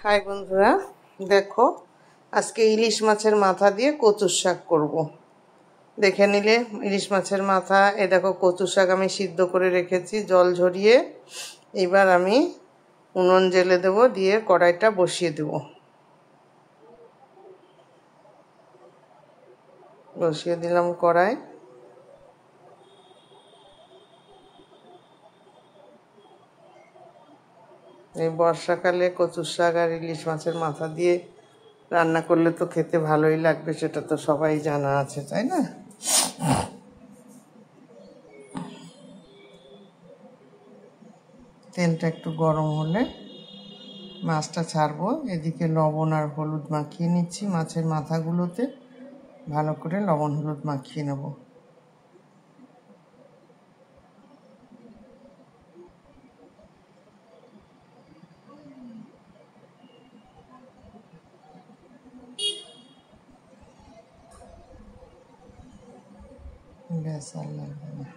High বন্ধুরা, দেখো আজকে ইলিশ মাছের মাথা দিয়ে কচুর শাক করব। দেখে নিলে ইলিশ মাছের মাথা। দেখো কচুর শাক আমি সিদ্ধ করে রেখেছি জল ঝরিয়ে। এবার আমি উনুন জ্বেলে দেবো, দিয়ে কড়াইটা বসিয়ে দেব। বসিয়ে দিলাম কড়াই। এই বর্ষাকালে কচুর শাক আর ইলিশ মাছের মাথা দিয়ে রান্না করলে তো খেতে ভালোই লাগবে, সেটা তো সবাই জানা আছে, তাই না? তেলটা একটু গরম হলে মাছটা ছাড়বো। এদিকে লবণ আর হলুদ মাখিয়ে নিচ্ছি মাছের মাথাগুলোতে। ভালো করে লবণ হলুদ মাখিয়ে নেব। ব্যাস, আর লাগবে না।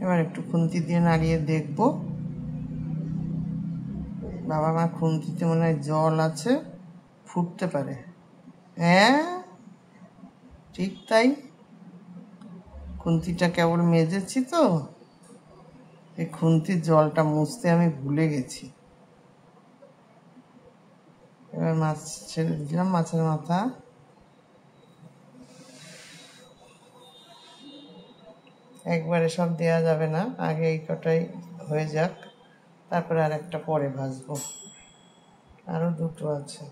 এবার একটু খুন্তি দিয়ে নাড়িয়ে দেখব। বাবা মা, খুন্তিতে মনে হয় জল আছে, ফুটতে পারে। হ্যাঁ, ঠিক তাই। খুন্তিটা কেবল মেজেছি তো, এই খুন্তির জলটা মুছতে আমি ভুলে গেছি। এবার মাছ ছেড়ে দিলাম, মাছের মাথা। একবারে সব দেওয়া যাবে না, আগে এই কটাই হয়ে যাক, তারপরে আর একটা পরে ভাজবো। আরও দুটো আছে,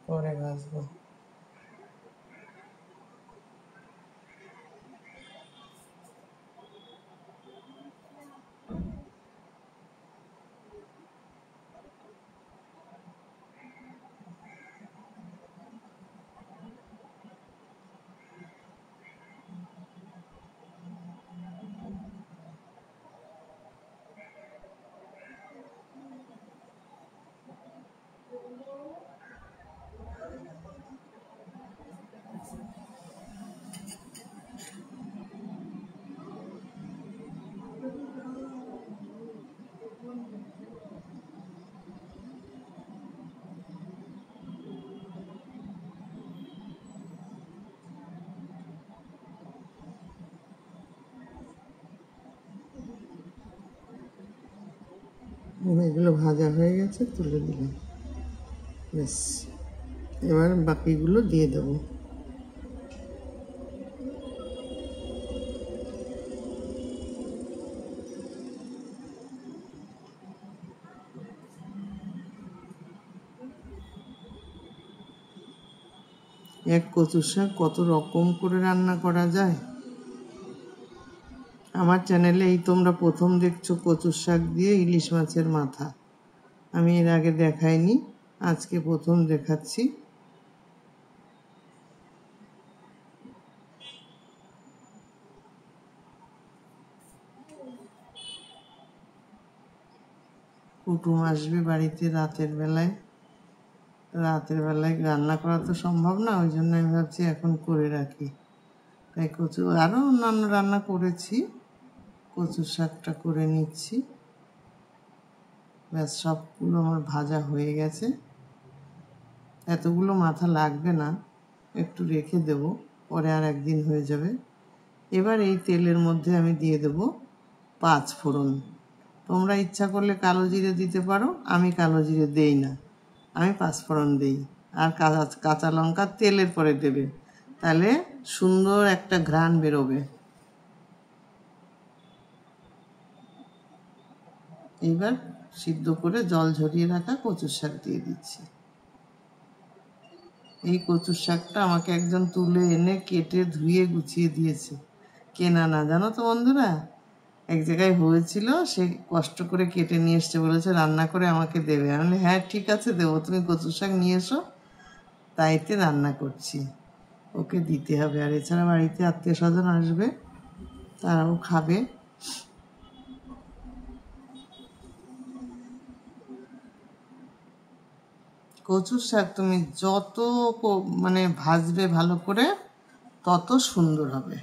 পরে ভাজবো। এগুলো ভাজা হয়ে গেছে, তুলে দিলাম। ব্যাস, এবার বাকিগুলো দিয়ে দেবো। এক কচুর শাক কত রকম করে রান্না করা যায়। আমার চ্যানেলে এই তোমরা প্রথম দেখছো কচুর শাক দিয়ে ইলিশ মাছের মাথা। আমি এর আগে দেখাইনি, আজকে প্রথম দেখাচ্ছি। কুটুম আসবে বাড়িতে রাতের বেলায়। রান্না করা তো সম্ভব না, ওই জন্য আমি ভাবছি এখন করে রাখি। তাই কচু, আরও অন্যান্য রান্না করেছি, কচুর শাকটা করে নিচ্ছি। ব্যাস, সবগুলো আমার ভাজা হয়ে গেছে। এতগুলো মাথা লাগবে না, একটু রেখে দেব, পরে আর একদিন হয়ে যাবে। এবার এই তেলের মধ্যে আমি দিয়ে দেব 5 ফোড়ন। তোমরা ইচ্ছা করলে কালো জিরে দিতে পারো, আমি কালো জিরে দেই না, আমি 5 ফোড়ন দিই। আর কাঁচা লঙ্কা তেলের পরে দেবে, তাহলে সুন্দর একটা ঘ্রাণ বেরোবে। এইবার সিদ্ধ করে জল ঝরিয়ে রাখা কচুর শাক দিয়ে দিচ্ছি। এই কচুর শাকটা আমাকে একজন তুলে এনে কেটে ধুয়ে গুছিয়ে দিয়েছে, কেনা না, জানো তো বন্ধুরা। এক জায়গায় হয়েছিল, সে কষ্ট করে কেটে নিয়ে এসছে, বলেছে রান্না করে আমাকে দেবে। আমি বলি হ্যাঁ ঠিক আছে দেবো, তুমি কচুর শাক নিয়ে এসো, তাইতে রান্না করছি, ওকে দিতে হবে। আর এছাড়া বাড়িতে আত্মীয় স্বজন আসবে, তারাও খাবে। কচুর শাক তুমি যত মানে ভাজবে ভালো করে, তত সুন্দর হবে।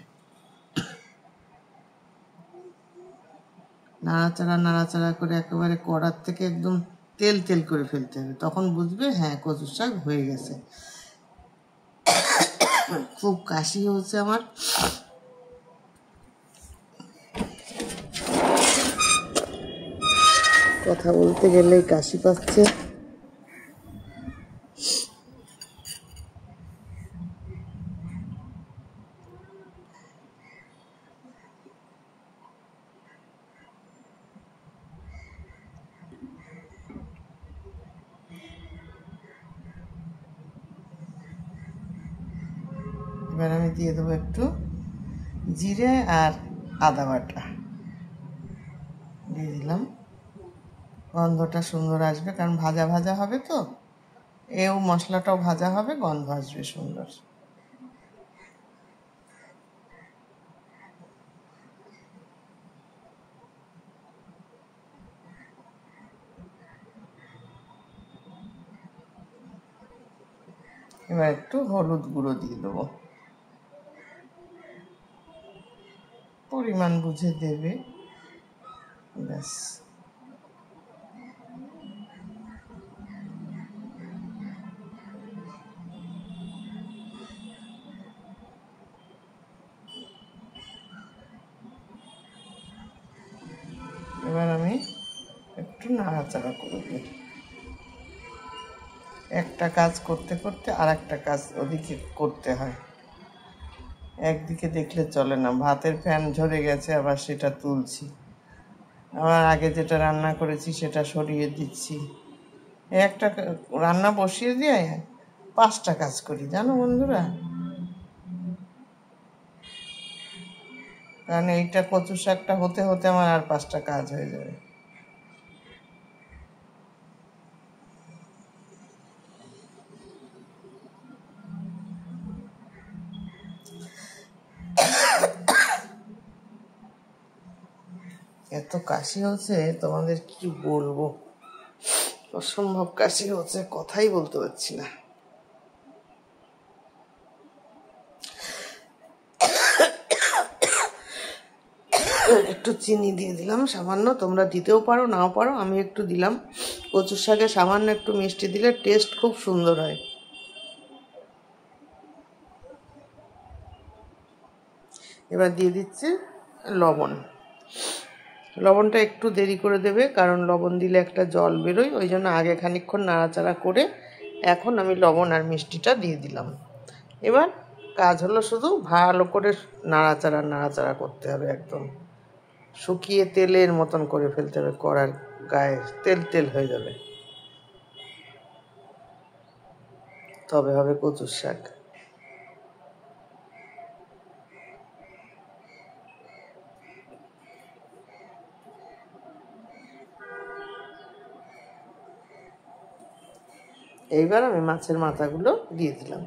নাড়াচাড়া নাড়াচাড়া করে একেবারে কড়ার থেকে একদম তেল তেল করে ফেলতে হবে, তখন বুঝবে হ্যাঁ কচুর শাক হয়ে গেছে। খুব কাশি হচ্ছে আমার, কথা বলতে গেলেই কাশি পাচ্ছে। এবার আমি দিয়ে দেবো একটু জিরে আর আদা বাটা দিয়ে দিলাম। গন্ধটা সুন্দর আসবে, কারণ ভাজা ভাজা হবে তো, এও মশলাটাও ভাজা হবে, গন্ধ আসবে সুন্দর। এবার একটু হলুদ গুঁড়ো দিয়ে দেবো, পরিমাণ বুঝে দেবে, ব্যাস। এবার আমি একটু নাড়াচাড়া করে দিই। একটা কাজ করতে করতে আর একটা কাজ ওদিকে করতে হয়, একদিকে দেখলে চলে না। ভাতের ফ্যান ঝরে গেছে, আবার সেটা তুলছি, আবার আগে যেটা রান্না করেছি সেটা সরিয়ে দিচ্ছি। একটা রান্না বসিয়ে দিয়ে 5টা কাজ করি, জানো বন্ধুরা। কারণ এইটা কচু শাকটা হতে হতে আমার আর 5টা কাজ হয়ে যাবে। এত কাশি হচ্ছে তোমাদের কি বলবো, অসম্ভব কাশি হচ্ছে, কথাই বলতে পারছি না। একটু চিনি দিয়ে দিলাম সামান্য, তোমরা দিতেও পারো নাও পারো, আমি একটু দিলাম। কচুর শাকে সামান্য একটু মিষ্টি দিলে টেস্ট খুব সুন্দর হয়। এবার দিয়ে দিচ্ছি লবণ। লবণটা একটু দেরি করে দেবে, কারণ লবণ দিলে একটা জল বেরোয়, ওই জন্য আগে খানিকক্ষণ নাড়াচাড়া করে এখন আমি লবণ আর মিষ্টিটা দিয়ে দিলাম। এবার কাজ হলো শুধু ভালো করে নাড়াচাড়া নাড়াচাড়া করতে হবে, একদম শুকিয়ে তেলের মতন করে ফেলতে হবে, কড়ার গায়ে তেল তেল হয়ে যাবে, তবে হবে কচুর শাক। এইবার আমি মাছের মাথাগুলো দিয়ে দিলাম।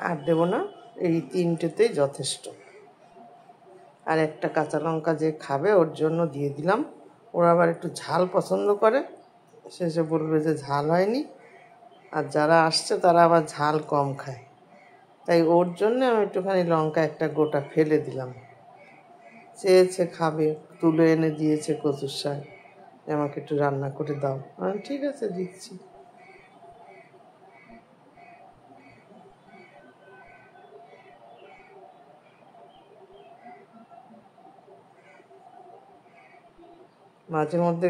আর দেবো না, এই 3টেতেই যথেষ্ট। আর একটা কাঁচা লঙ্কা যে খাবে ওর জন্য দিয়ে দিলাম, ওরা আবার একটু ঝাল পছন্দ করে, শেষে বলবে যে ঝাল হয়নি। আর যারা আসছে তারা আবার ঝাল কম খায়, তাই ওর জন্য আমি একটুখানি লঙ্কা একটা গোটা ফেলে দিলাম। চেয়েছে খাবে, তুলে এনে দিয়েছে কচুর শাক, আমাকে একটু রান্না করে দাও, ঠিক আছে দিচ্ছি। মাঝে মধ্যে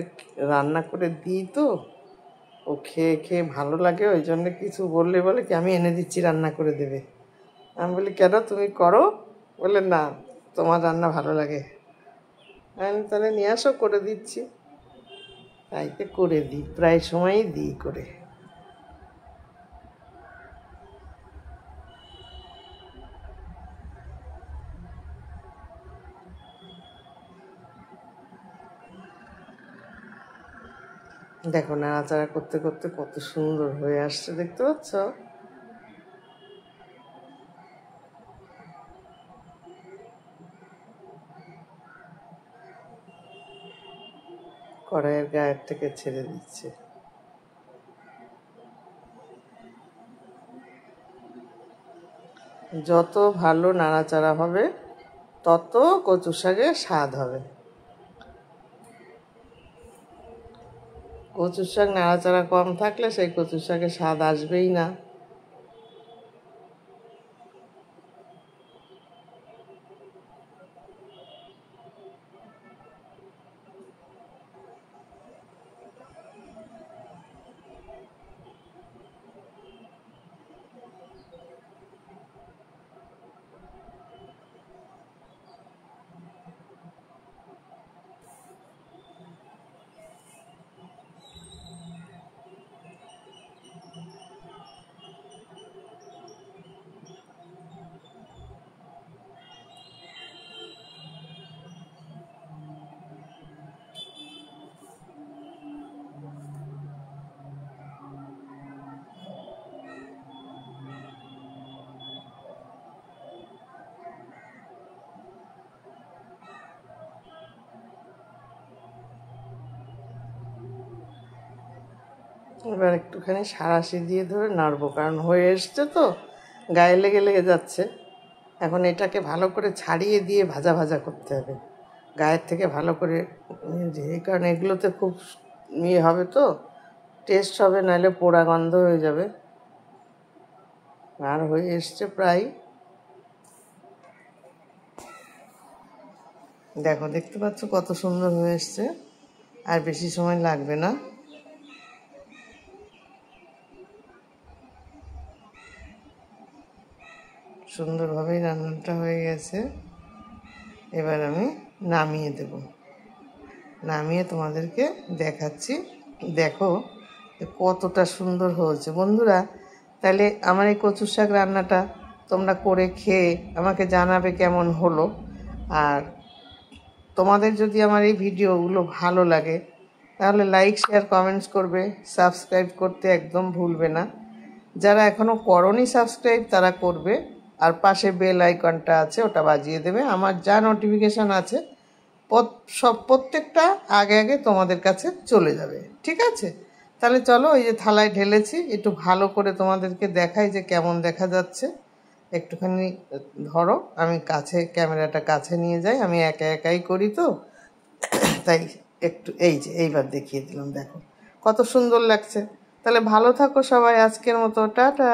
রান্না করে দিই তো, ও খেয়ে খেয়ে ভালো লাগে, ওই জন্য কিছু বললে বলে কি আমি এনে দিচ্ছি রান্না করে দেবে। আমি বলি কেন, তুমি করো। বলে না, তোমার রান্না ভালো লাগে। আমি তাহলে নিয়ে আসো, করে দিচ্ছি। তাইতে করে দিই, প্রায় সময়ই দিই করে। দেখো নাড়াচাড়া করতে করতে কত সুন্দর হয়ে আসছে, দেখতে পাচ্ছ। কড়াইয়ের গায়ের থেকে ছেড়ে দিচ্ছে। যত ভালো নাড়াচাড়া হবে তত কচু শাকের স্বাদ হবে। কচুর শাক নাড়াচাড়া কম থাকলে সেই কচুর শাকের স্বাদ আসবেই না। এবার একটুখানি সাঁড়াশি দিয়ে ধরে নাড়বো, কারণ হয়ে এসছে তো, গায়ে লেগে লেগে যাচ্ছে। এখন এটাকে ভালো করে ছাড়িয়ে দিয়ে ভাজা ভাজা করতে হবে গায়ের থেকে ভালো করে, কারণ এগুলোতে খুব ইয়ে হবে তো, টেস্ট হবে, নাহলে পোড়া গন্ধ হয়ে যাবে। আর হয়ে এসছে প্রায়, দেখো, দেখতে পাচ্ছ কত সুন্দর হয়ে এসছে। আর বেশি সময় লাগবে না। সুন্দরভাবেই রান্নাটা হয়ে গেছে। এবার আমি নামিয়ে দেব, নামিয়ে তোমাদেরকে দেখাচ্ছি। দেখো কতটা সুন্দর হয়েছে বন্ধুরা। তাহলে আমার এই কচুর শাক রান্নাটা তোমরা করে খেয়ে আমাকে জানাবে কেমন হলো। আর তোমাদের যদি আমার এই ভিডিওগুলো ভালো লাগে তাহলে লাইক, শেয়ার, কমেন্টস করবে, সাবস্ক্রাইব করতে একদম ভুলবে না। যারা এখনও করনি সাবস্ক্রাইব তারা করবে, আর পাশে বেল আইকনটা আছে ওটা বাজিয়ে দেবে। আমার যা নোটিফিকেশান আছে প্রত্যেকটা আগে আগে তোমাদের কাছে চলে যাবে, ঠিক আছে? তাহলে চলো, ওই যে থালায় ঢেলেছি, একটু ভালো করে তোমাদেরকে দেখাই যে কেমন দেখা যাচ্ছে। একটুখানি ধরো, আমি কাছে, ক্যামেরাটা কাছে নিয়ে যাই, আমি একা একাই করি তো, তাই একটু, এই যে এইবার দেখিয়ে দিলাম, দেখো কত সুন্দর লাগছে। তাহলে ভালো থাকো সবাই, আজকের মতো টাটা।